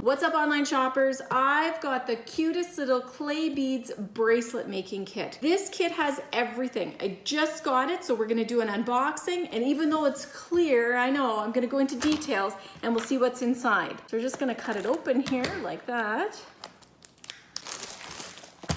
What's up, online shoppers? I've got the cutest little clay beads bracelet making kit. This kit has everything. I just got it, so we're gonna do an unboxing, and even though it's clear, I know, I'm gonna go into details and we'll see what's inside. So we're just gonna cut it open here like that.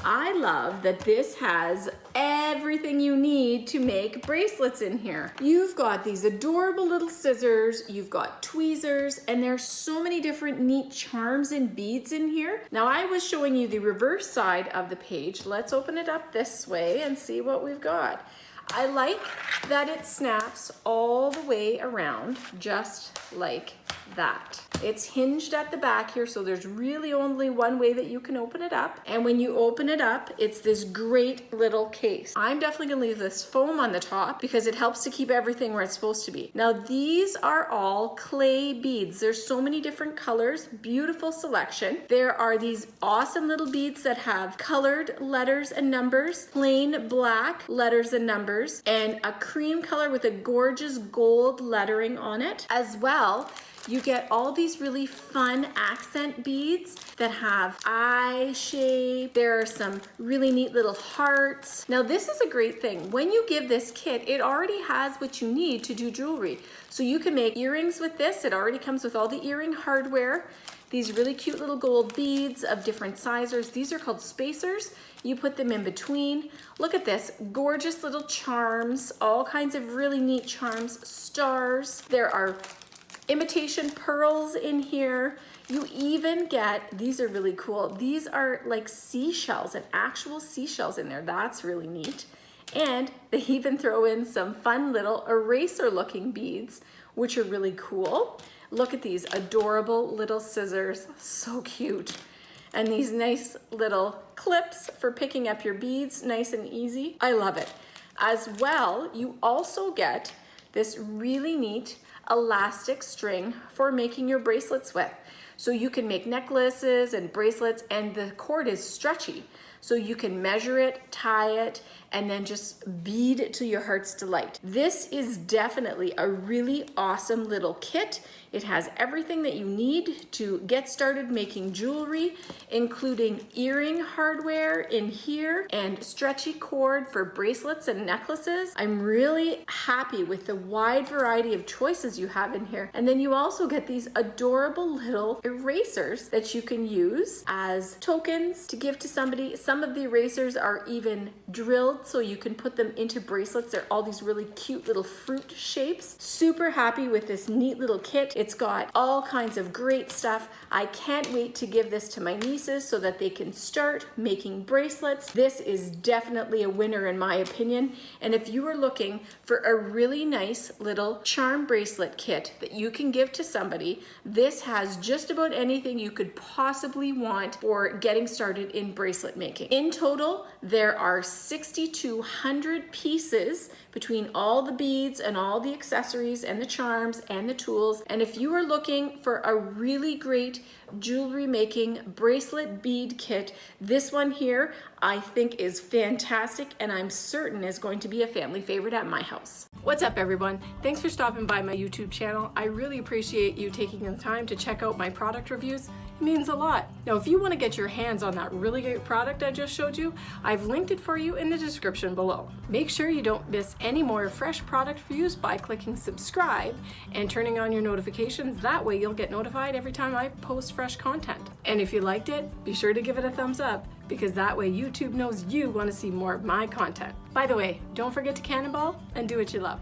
I love that this has everything you need to make bracelets in here. You've got these adorable little scissors, you've got tweezers, and there's so many different neat charms and beads in here. Now, I was showing you the reverse side of the page. Let's open it up this way and see what we've got. I like that it snaps all the way around, just like that. It's hinged at the back here, so there's really only one way that you can open it up. And when you open it up, it's this great little case. I'm definitely gonna leave this foam on the top because it helps to keep everything where it's supposed to be. Now, these are all clay beads. There's so many different colors, beautiful selection. There are these awesome little beads that have colored letters and numbers, plain black letters and numbers, and a cream color with a gorgeous gold lettering on it. As well, you get all these really fun accent beads that have eye shape. There are some really neat little hearts. Now, this is a great thing. When you give this kit, it already has what you need to do jewelry. So you can make earrings with this. It already comes with all the earring hardware. These really cute little gold beads of different sizes. These are called spacers. You put them in between. Look at this, gorgeous little charms, all kinds of really neat charms, stars. There are imitation pearls in here. You even get, these are really cool. These are like seashells and actual seashells in there. That's really neat. And they even throw in some fun little eraser looking beads, which are really cool. Look at these adorable little scissors, so cute. And these nice little clips for picking up your beads, nice and easy. I love it. As well, you also get this really neat elastic string for making your bracelets with. So you can make necklaces and bracelets, and the cord is stretchy. So you can measure it, tie it, and then just bead it to your heart's delight. This is definitely a really awesome little kit. It has everything that you need to get started making jewelry, including earring hardware in here and stretchy cord for bracelets and necklaces. I'm really happy with the wide variety of choices you have in here. And then you also get these adorable little erasers that you can use as tokens to give to somebody. Some of the erasers are even drilled so you can put them into bracelets. They're all these really cute little fruit shapes. Super happy with this neat little kit. It's got all kinds of great stuff. I can't wait to give this to my nieces so that they can start making bracelets. This is definitely a winner in my opinion. And if you are looking for a really nice little charm bracelet kit that you can give to somebody, this has just about anything you could possibly want for getting started in bracelet making. In total, there are 6,200 pieces between all the beads and all the accessories and the charms and the tools. And if you are looking for a really great jewelry making bracelet bead kit, this one here I think is fantastic, and I'm certain is going to be a family favorite at my house. What's up, everyone? Thanks for stopping by my YouTube channel. I really appreciate you taking the time to check out my product reviews. It means a lot. Now, if you want to get your hands on that really great product I just showed you, I've linked it for you in the description below. Make sure you don't miss any more fresh product reviews by clicking subscribe and turning on your notifications. That way you'll get notified every time I post fresh content. And if you liked it, be sure to give it a thumbs up, because that way YouTube knows you want to see more of my content. By the way, don't forget to cannonball and do what you love.